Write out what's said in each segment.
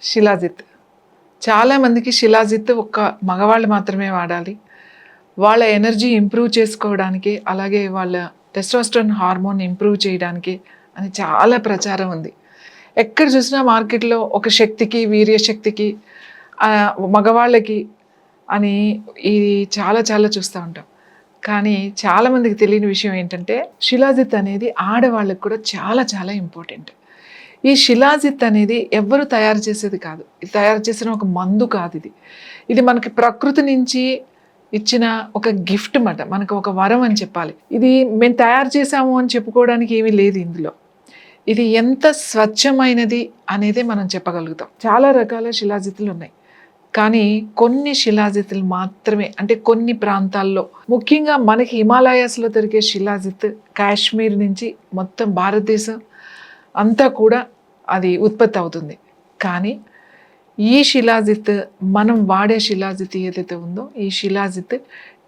శిలాజిత్. చాలామందికి శిలాజిత్ ఒక్క మగవాళ్ళు మాత్రమే వాడాలి. వాళ్ళ ఎనర్జీ ఇంప్రూవ్ చేసుకోవడానికి, అలాగే వాళ్ళ టెస్టోస్టెరాన్ హార్మోన్ ఇంప్రూవ్ చేయడానికి అని చాలా ప్రచారం ఉంది. ఎక్కడ చూసినా మార్కెట్‌లో ఒక శక్తికి, వీర్యశక్తికి మగవాళ్ళకి అని ఇది చాలా చాలా చూస్తూ ఉంటాం. కానీ చాలామందికి తెలియని విషయం ఏంటంటే శిలాజిత్ అనేది ఆడవాళ్ళకి కూడా చాలా చాలా ఇంపార్టెంట్. ఈ శిలాజిత్ అనేది ఎవ్వరు తయారు చేసేది కాదు. ఇది తయారు చేసిన ఒక మందు కాదు ఇది. ఇది మనకి ప్రకృతి నుంచి ఇచ్చిన ఒక గిఫ్ట్ మాట. మనకు ఒక వరం అని చెప్పాలి. ఇది మేము తయారు చేసాము అని చెప్పుకోవడానికి ఏమీ లేదు ఇందులో. ఇది ఎంత స్వచ్ఛమైనది అనేదే మనం చెప్పగలుగుతాం. చాలా రకాల శిలాజిత్తులు ఉన్నాయి. కానీ కొన్ని శిలాజిత్తులు మాత్రమే, అంటే కొన్ని ప్రాంతాల్లో, ముఖ్యంగా మనకి హిమాలయాస్లో దొరికే శిలాజిత్ కాశ్మీర్ నుంచి మొత్తం భారతదేశం అంతా కూడా అది ఉత్పత్తి అవుతుంది. కానీ ఈ శిలాజిత్, మనం వాడే శిలాజిత్ ఏదైతే ఉందో ఈ శిలాజిత్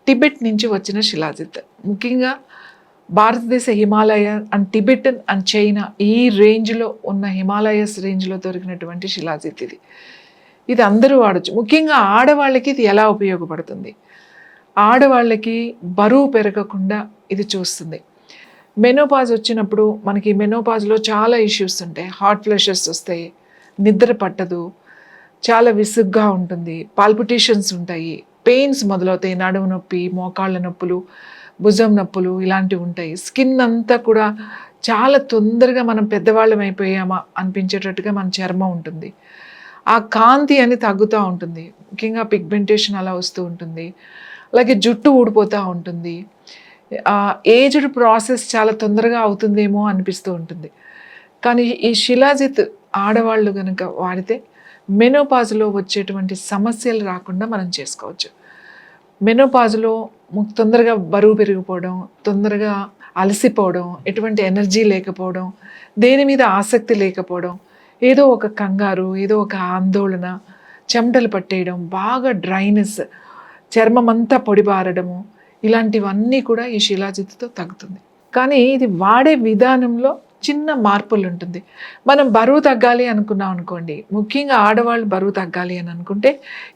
టిబెట్ నుంచి వచ్చిన శిలాజిత్. ముఖ్యంగా భారతదేశ Himalaya and Tibet and China ఈ రేంజ్లో ఉన్న హిమాలయస్ రేంజ్లో దొరికినటువంటి శిలాజిత్ ఇది. ఇది అందరూ వాడచ్చు. ముఖ్యంగా ఆడవాళ్ళకి ఇది ఎలా ఉపయోగపడుతుంది? ఆడవాళ్ళకి బరువు పెరగకుండా ఇది చూస్తుంది. మెనోపాజ్ వచ్చినప్పుడు మనకి మెనోపాజ్లో చాలా ఇష్యూస్ ఉంటాయి. హాట్ ఫ్లషెస్ వస్తాయి, నిద్ర పట్టదు, చాలా విసుగ్గా ఉంటుంది, పాల్పిటేషన్స్ ఉంటాయి, పెయిన్స్ మొదలవుతాయి, నడుము నొప్పి, మోకాళ్ళ నొప్పులు, భుజం నొప్పులు ఇలాంటివి ఉంటాయి. స్కిన్ అంతా కూడా చాలా తొందరగా మనం పెద్దవాళ్ళం అయిపోయామా అనిపించేటట్టుగా మన చర్మం ఉంటుంది. ఆ కాంతి అని తగ్గుతూ ఉంటుంది. ముఖ్యంగా పిగ్మెంటేషన్ అలా వస్తూ ఉంటుంది. అలాగే జుట్టు ఊడిపోతూ ఉంటుంది. ఏజ్డ్ ప్రాసెస్ చాలా తొందరగా అవుతుందేమో అనిపిస్తూ ఉంటుంది. కానీ ఈ శిలాజిత్ ఆడవాళ్ళు కనుక వాడితే మెనోపాజ్లో వచ్చేటువంటి సమస్యలు రాకుండా మనం చేసుకోవచ్చు. మెనోపాజ్లో తొందరగా బరువు పెరిగిపోవడం, తొందరగా అలసిపోవడం, ఎటువంటి ఎనర్జీ లేకపోవడం, దేని మీద ఆసక్తి లేకపోవడం, ఏదో ఒక కంగారు, ఏదో ఒక ఆందోళన, చెమటలు పట్టేయడం, బాగా డ్రైనెస్, చర్మం అంతా పొడిబారడము, ఇలాంటివన్నీ కూడా ఈ శిలాజిత్తుతో తగ్గుతుంది. కానీ ఇది వాడే విధానంలో చిన్న మార్పులు ఉంటుంది. మనం బరువు తగ్గాలి అనుకున్నాం అనుకోండి, ముఖ్యంగా ఆడవాళ్ళు బరువు తగ్గాలి అని అనుకుంటే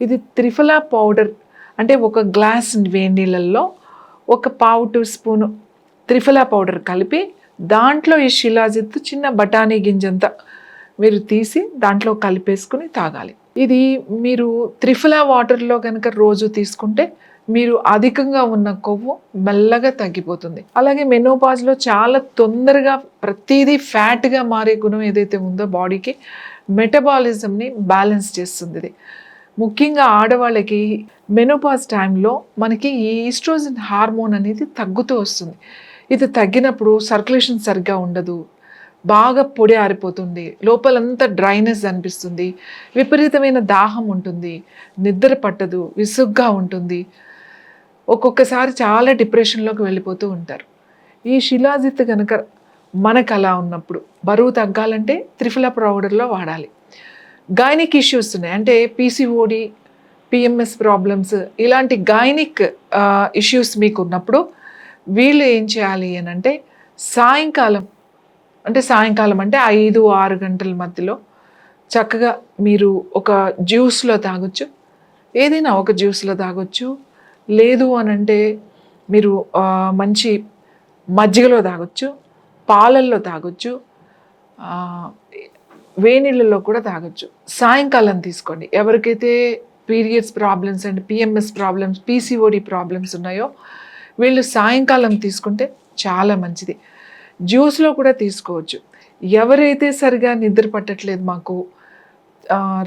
ఇది త్రిఫలా పౌడర్, అంటే ఒక గ్లాస్ వేడి నీళ్ళల్లో 1/4 స్పూను త్రిఫలా పౌడర్ కలిపి దాంట్లో ఈ శిలాజిత్తు చిన్న బఠానీ గింజంతా మీరు తీసి దాంట్లో కలిపేసుకుని తాగాలి. ఇది మీరు త్రిఫలా వాటర్లో కనుక రోజు తీసుకుంటే మీరు అధికంగా ఉన్న కొవ్వు మెల్లగా తగ్గిపోతుంది. అలాగే మెనోపాజ్లో చాలా తొందరగా ప్రతిదీ ఫ్యాట్గా మారే గుణం ఏదైతే ఉందో బాడీకి, మెటబాలిజంని బ్యాలెన్స్ చేస్తుంది ఇది. ముఖ్యంగా ఆడవాళ్ళకి మెనోపాజ్ టైంలో మనకి ఈ ఈస్ట్రోజన్ హార్మోన్ అనేది తగ్గుతూ వస్తుంది. ఇది తగ్గినప్పుడు సర్క్యులేషన్ సరిగ్గా ఉండదు, బాగా పొడి ఆరిపోతుంది, లోపలంతా డ్రైనెస్ అనిపిస్తుంది, విపరీతమైన దాహం ఉంటుంది, నిద్ర పట్టదు, విసుగ్గా ఉంటుంది, ఒక్కొక్కసారి చాలా డిప్రెషన్లోకి వెళ్ళిపోతూ ఉంటారు. ఈ శిలాజిత్ కనుక మనకు అలా ఉన్నప్పుడు బరువు తగ్గాలంటే త్రిఫలా పౌడర్లో వాడాలి. గైనిక్ ఇష్యూస్ ఉన్నాయి, అంటే పీసీఓడి, పిఎంఎస్ ప్రాబ్లమ్స్, ఇలాంటి గైనిక్ ఇష్యూస్ మీకు ఉన్నప్పుడు వీళ్ళు ఏం చేయాలి అని అంటే సాయంకాలం అంటే 5-6 గంటల మధ్యలో చక్కగా మీరు ఒక జ్యూస్లో తాగొచ్చు, ఏదైనా ఒక జ్యూస్లో తాగొచ్చు. లేదు అని అంటే మీరు మంచి మజ్జిగలో తాగొచ్చు, పాలల్లో తాగొచ్చు, వేనీళ్ళలో కూడా తాగొచ్చు. సాయంకాలం తీసుకోండి. ఎవరికైతే periods problems and PMS problems, PCOD problems ఉన్నాయో వీళ్ళు సాయంకాలం తీసుకుంటే చాలా మంచిది. జ్యూస్లో కూడా తీసుకోవచ్చు. ఎవరైతే సరిగా నిద్ర పట్టట్లేదు, మాకు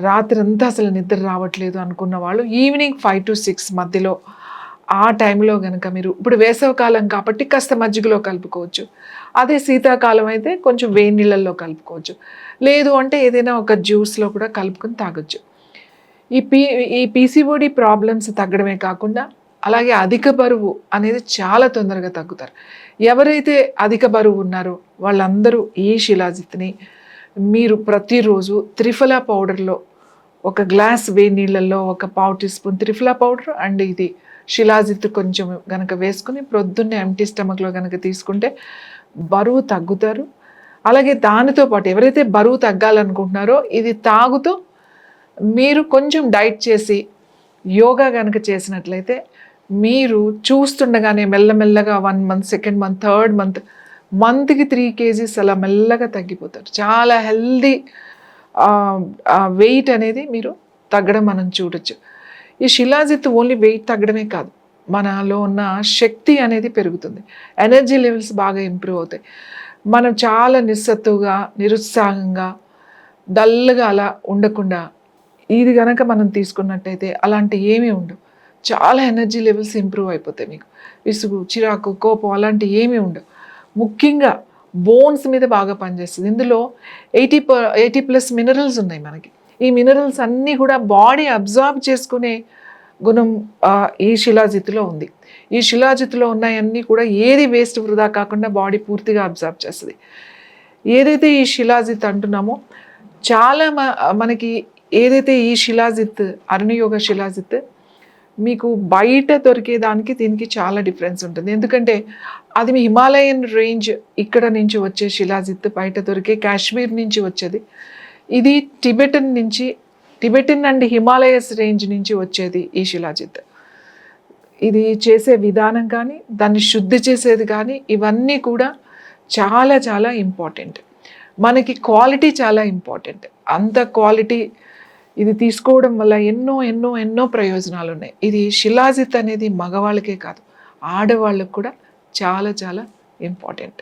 రాత్రి అంతా అసలు నిద్ర రావట్లేదు అనుకున్న వాళ్ళు ఈవినింగ్ 5 to 6 మధ్యలో ఆ టైంలో కనుక మీరు, ఇప్పుడు వేసవకాలం కాబట్టి కాస్త మజ్జిగలో కలుపుకోవచ్చు, అదే శీతాకాలం అయితే కొంచెం వేడి నీళ్ళల్లో కలుపుకోవచ్చు, లేదు అంటే ఏదైనా ఒక జ్యూస్లో కూడా కలుపుకొని తాగొచ్చు. ఈ పీసీఓడి ప్రాబ్లమ్స్ తగ్గడమే కాకుండా అలాగే అధిక బరువు అనేది చాలా తొందరగా తగ్గుతారు. ఎవరైతే అధిక బరువు ఉన్నారో వాళ్ళందరూ ఈ శిలాజిత్ని మీరు ప్రతిరోజు త్రిఫలా పౌడర్లో ఒక గ్లాస్ వేడి నీళ్ళల్లో 1/4 teaspoon triphala powder and ఇది శిలాజిత్ కొంచెం కనుక వేసుకుని ప్రొద్దున్నే ఎంటీ స్టమక్లో కనుక తీసుకుంటే బరువు తగ్గుతారు. అలాగే దానితో పాటు ఎవరైతే బరువు తగ్గాలనుకుంటున్నారో ఇది తాగుతూ మీరు కొంచెం డైట్ చేసి యోగా కనుక చేసినట్లయితే మీరు చూస్తుండగానే మెల్లమెల్లగా 1 మంత్, సెకండ్ మంత్, థర్డ్ మంత్కి 3 kgs అలా మెల్లగా తగ్గిపోతారు. చాలా హెల్దీ వెయిట్ అనేది మీరు తగ్గడం మనం చూడొచ్చు. ఈ శిలాజిత్ ఓన్లీ వెయిట్ తగ్గడమే కాదు, మనలో ఉన్న శక్తి అనేది పెరుగుతుంది, ఎనర్జీ లెవెల్స్ బాగా ఇంప్రూవ్ అవుతాయి. మనం చాలా నిస్సత్తుగా, నిరుత్సాహంగా, డల్గా అలా ఉండకుండా ఇది కనుక మనం తీసుకున్నట్టయితే అలాంటి ఏమీ ఉండవు. చాలా ఎనర్జీ లెవెల్స్ ఇంప్రూవ్ అయిపోతాయి. మీకు విసుగు, చిరాకు, కోపం అలాంటివి ఏమీ ఉండవు. ముఖ్యంగా బోన్స్ మీద బాగా పనిచేస్తుంది. ఇందులో 80+ మినరల్స్ ఉన్నాయి మనకి. ఈ మినరల్స్ అన్నీ కూడా బాడీ అబ్జార్బ్ చేసుకునే గుణం ఈ శిలాజిత్తులో ఉంది. ఈ శిలాజిత్తులో ఉన్నాయన్నీ కూడా ఏది వేస్ట్ వృధా కాకుండా బాడీ పూర్తిగా అబ్జార్బ్ చేస్తుంది. ఏదైతే ఈ శిలాజిత్ అంటున్నామో చాలా మనకి ఏదైతే ఈ శిలాజిత్, అరుణయోగ శిలాజిత్ మీకు బయట దొరికే దానికి దీనికి చాలా డిఫరెన్స్ ఉంటుంది. ఎందుకంటే అది మీ హిమాలయన్ రేంజ్ ఇక్కడ నుంచి వచ్చే శిలాజిత్, బయట దొరికే కాశ్మీర్ నుంచి వచ్చేది. ఇది టిబెటన్ అండ్ హిమాలయస్ రేంజ్ నుంచి వచ్చేది ఈ శిలాజిత్. ఇది చేసే విధానం కానీ, దాన్ని శుద్ధి చేసేది కానీ, ఇవన్నీ కూడా చాలా చాలా ఇంపార్టెంట్. మనకి క్వాలిటీ చాలా ఇంపార్టెంట్. అంత క్వాలిటీ ఇది తీసుకోవడం వల్ల ఎన్నో ఎన్నో ఎన్నో ప్రయోజనాలు ఉన్నాయి. ఇది శిలాజిత్ అనేది మగవాళ్ళకే కాదు, ఆడవాళ్ళకు కూడా చాలా చాలా ఇంపార్టెంట్.